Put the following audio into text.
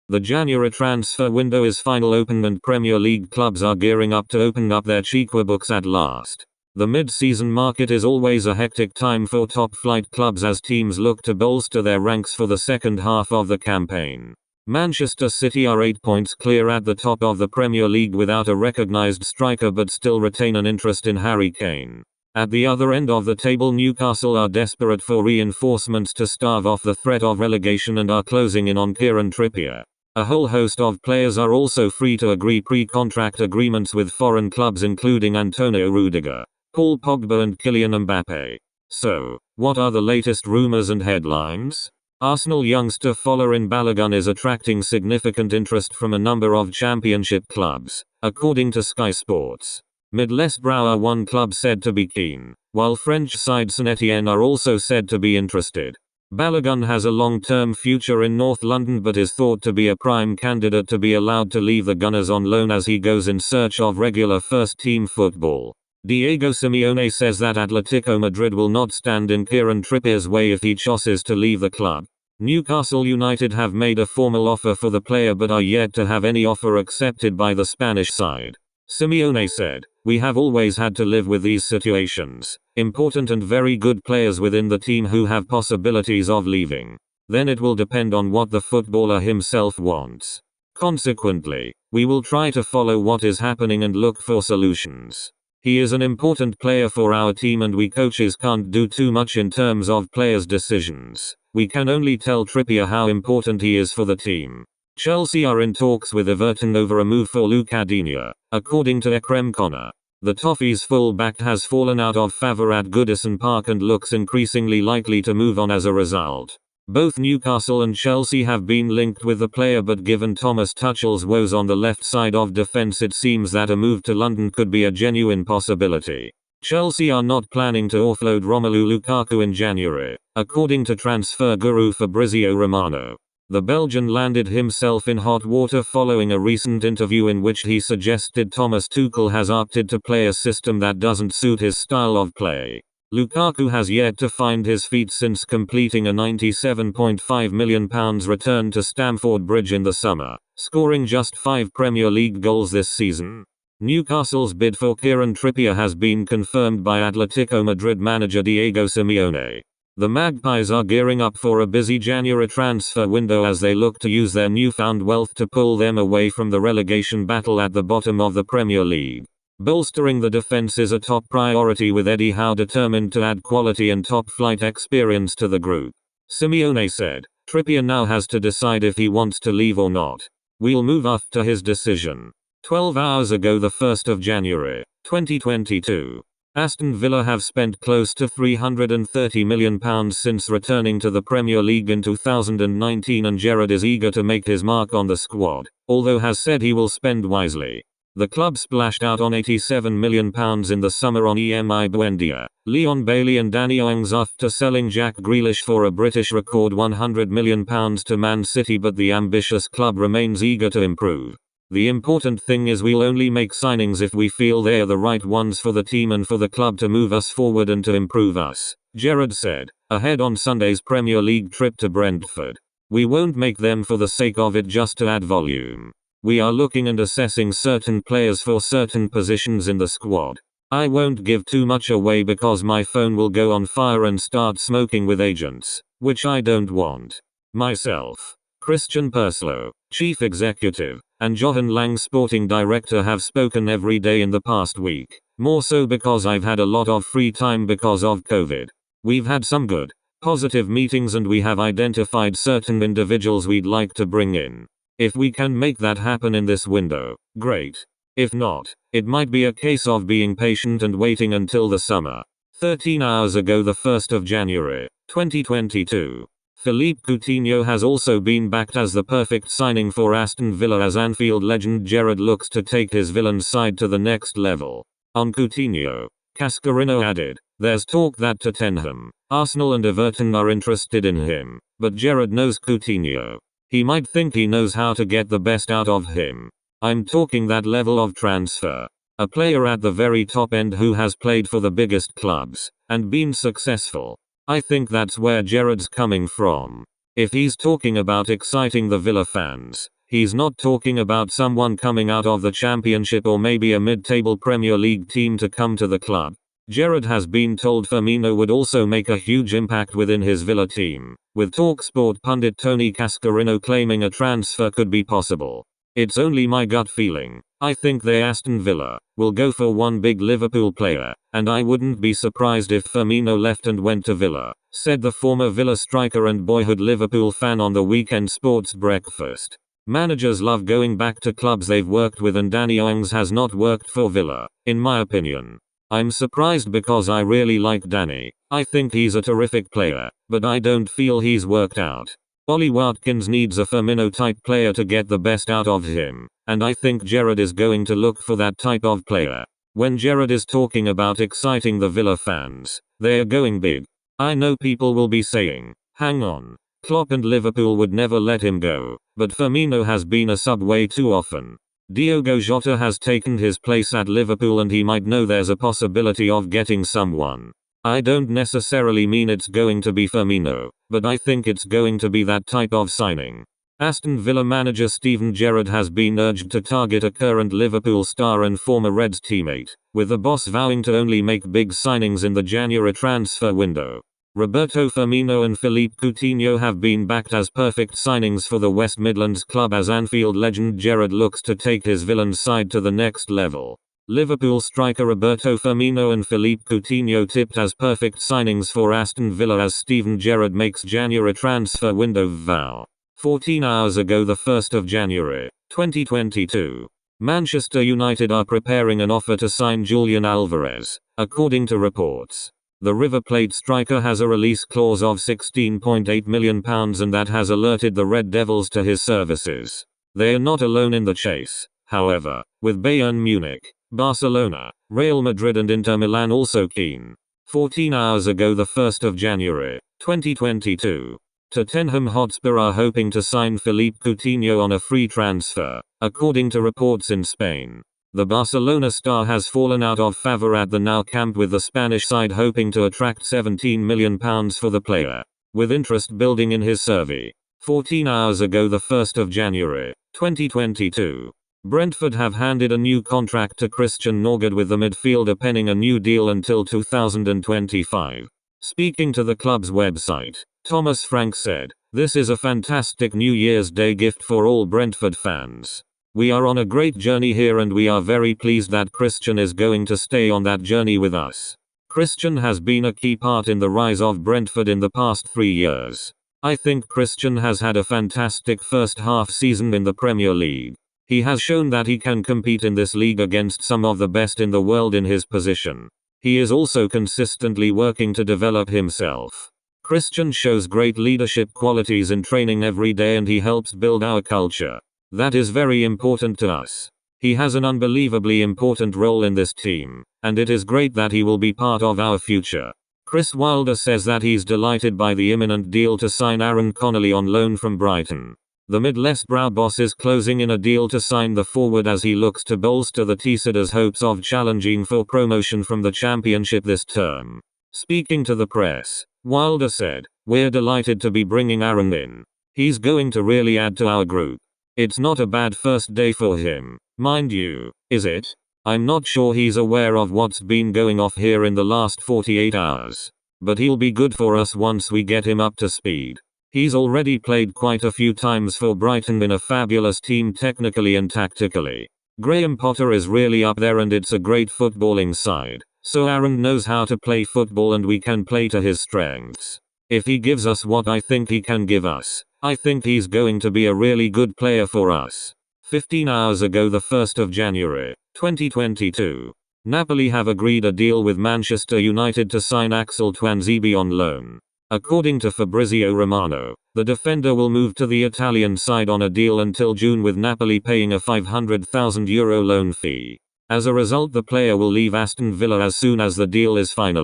The January transfer window is final open and Premier League clubs are gearing up to open up their chequebook books at last. The mid-season market is always a hectic time for top-flight clubs as teams look to bolster their ranks for the second half of the campaign. Manchester City are 8 points clear at the top of the Premier League without a recognised striker but still retain an interest in Harry Kane. At the other end of the table, Newcastle are desperate for reinforcements to stave off the threat of relegation and are closing in on Kieran Trippier. A whole host of players are also free to agree pre-contract agreements with foreign clubs including Antonio Rudiger, Paul Pogba and Kylian Mbappe. So, what are the latest rumours and headlines? Arsenal youngster Folarin Balogun is attracting significant interest from a number of championship clubs, according to Sky Sports. Middlesbrough are one club said to be keen, while French side Saint-Etienne are also said to be interested. Balogun has a long-term future in North London but is thought to be a prime candidate to be allowed to leave the Gunners on loan as he goes in search of regular first-team football. Diego Simeone says that Atletico Madrid will not stand in Kieran Trippier's way if he chooses to leave the club. Newcastle United have made a formal offer for the player but are yet to have any offer accepted by the Spanish side. Simeone said, "We have always had to live with these situations. Important and very good players within the team who have possibilities of leaving. Then it will depend on what the footballer himself wants. Consequently, we will try to follow what is happening and look for solutions. He is an important player for our team and we coaches can't do too much in terms of players' decisions. We can only tell Trippier how important he is for the team." Chelsea are in talks with Everton over a move for Philippe Coutinho, according to Ekrem Connor. The Toffees full-back has fallen out of favour at Goodison Park and looks increasingly likely to move on as a result. Both Newcastle and Chelsea have been linked with the player but given Thomas Tuchel's woes on the left side of defence it seems that a move to London could be a genuine possibility. Chelsea are not planning to offload Romelu Lukaku in January, according to transfer guru Fabrizio Romano. The Belgian landed himself in hot water following a recent interview in which he suggested Thomas Tuchel has opted to play a system that doesn't suit his style of play. Lukaku has yet to find his feet since completing a £97.5 million return to Stamford Bridge in the summer, scoring just 5 Premier League goals this season. Newcastle's bid for Kieran Trippier has been confirmed by Atletico Madrid manager Diego Simeone. The Magpies are gearing up for a busy January transfer window as they look to use their newfound wealth to pull them away from the relegation battle at the bottom of the Premier League. Bolstering the defense is a top priority with Eddie Howe determined to add quality and top-flight experience to the group. Simeone said, "Trippier now has to decide if he wants to leave or not. We'll move after his decision." 12 hours ago, the 1st of January, 2022. Aston Villa have spent close to £330 million since returning to the Premier League in 2019 and Gerrard is eager to make his mark on the squad, although has said he will spend wisely. The club splashed out on £87 million in the summer on Emi Buendia, Leon Bailey and Danny Ings after selling Jack Grealish for a British record £100 million to Man City, but the ambitious club remains eager to improve. "The important thing is we'll only make signings if we feel they're the right ones for the team and for the club to move us forward and to improve us," Gerrard said, ahead on Sunday's Premier League trip to Brentford. "We won't make them for the sake of it just to add volume. We are looking and assessing certain players for certain positions in the squad. I won't give too much away because my phone will go on fire and start smoking with agents, which I don't want. Myself, Christian Purslow, Chief Executive, and Johan Lang, Sporting Director, have spoken every day in the past week, more so because I've had a lot of free time because of COVID. We've had some good, positive meetings and we have identified certain individuals we'd like to bring in. If we can make that happen in this window, great. If not, it might be a case of being patient and waiting until the summer." 13 hours ago, the 1st of January, 2022. Philippe Coutinho has also been backed as the perfect signing for Aston Villa as Anfield legend Gerrard looks to take his villain side to the next level. On Coutinho, Cascarino added, "There's talk that Tottenham, Arsenal and Everton are interested in him, but Gerrard knows Coutinho. He might think he knows how to get the best out of him. I'm talking that level of transfer. A player at the very top end who has played for the biggest clubs, and been successful. I think that's where Gerrard's coming from. If he's talking about exciting the Villa fans, He's not talking about someone coming out of the Championship or maybe a mid-table Premier League team to come to the club. Gerrard has been told Firmino would also make a huge impact within his Villa team, with TalkSport pundit Tony Cascarino claiming a transfer could be possible. It's only my gut feeling. I think Aston Villa will go for one big Liverpool player, and I wouldn't be surprised if Firmino left and went to Villa, said the former Villa striker and boyhood Liverpool fan on the weekend sports breakfast. Managers love going back to clubs they've worked with, and Danny Ings has not worked for Villa, in my opinion. I'm surprised because I really like Danny. I think he's a terrific player, but I don't feel he's worked out. Ollie Watkins needs a Firmino-type player to get the best out of him, and I think Gerrard is going to look for that type of player. When Gerrard is talking about exciting the Villa fans, they are going big. I know people will be saying, hang on, Klopp and Liverpool would never let him go, but Firmino has been a sub way too often. Diogo Jota has taken his place at Liverpool and he might know there's a possibility of getting someone. I don't necessarily mean it's going to be Firmino, but I think it's going to be that type of signing. Aston Villa manager Steven Gerrard has been urged to target a current Liverpool star and former Reds teammate, with the boss vowing to only make big signings in the January transfer window. Roberto Firmino and Philippe Coutinho have been backed as perfect signings for the West Midlands club as Anfield legend Gerrard looks to take his villain's side to the next level. Liverpool striker Roberto Firmino and Philippe Coutinho tipped as perfect signings for Aston Villa as Steven Gerrard makes January transfer window vow. 14 hours ago, the 1st of January, 2022. Manchester United are preparing an offer to sign Julian Alvarez, according to reports. The River Plate striker has a release clause of £16.8 million and that has alerted the Red Devils to his services. They are not alone in the chase, however, with Bayern Munich, Barcelona, Real Madrid and Inter Milan also keen. 14 hours ago, the 1st of January, 2022. Tottenham Hotspur are hoping to sign Philippe Coutinho on a free transfer, according to reports in Spain. The Barcelona star has fallen out of favour at the Nou Camp, with the Spanish side hoping to attract £17 million for the player, with interest building in his survey. 14 hours ago, the 1st of January, 2022. Brentford have handed a new contract to Christian Norgard, with the midfielder penning a new deal until 2025. Speaking to the club's website, Thomas Frank said, "This is a fantastic New Year's Day gift for all Brentford fans. We are on a great journey here and we are very pleased that Christian is going to stay on that journey with us. Christian has been a key part in the rise of Brentford in the past 3 years. I think Christian has had a fantastic first half season in the Premier League. He has shown that he can compete in this league against some of the best in the world in his position. He is also consistently working to develop himself. Christian shows great leadership qualities in training every day and he helps build our culture. That is very important to us. He has an unbelievably important role in this team, and it is great that he will be part of our future." Chris Wilder says that he's delighted by the imminent deal to sign Aaron Connolly on loan from Brighton. The Middlesbrough boss is closing in a deal to sign the forward as he looks to bolster the Teessauders' hopes of challenging for promotion from the Championship this term. Speaking to the press, Wilder said, "We're delighted to be bringing Aaron in. He's going to really add to our group. It's not a bad first day for him, mind you, is it? I'm not sure he's aware of what's been going off here in the last 48 hours. But he'll be good for us once we get him up to speed. He's already played quite a few times for Brighton in a fabulous team technically and tactically. Graham Potter is really up there and it's a great footballing side. So Aaron knows how to play football and we can play to his strengths. If he gives us what I think he can give us, I think he's going to be a really good player for us." 15 hours ago, the 1st of January, 2022. Napoli have agreed a deal with Manchester United to sign Axel Tuanzebe on loan. According to Fabrizio Romano, the defender will move to the Italian side on a deal until June, with Napoli paying a €500,000 loan fee. As a result, the player will leave Aston Villa as soon as the deal is finalized.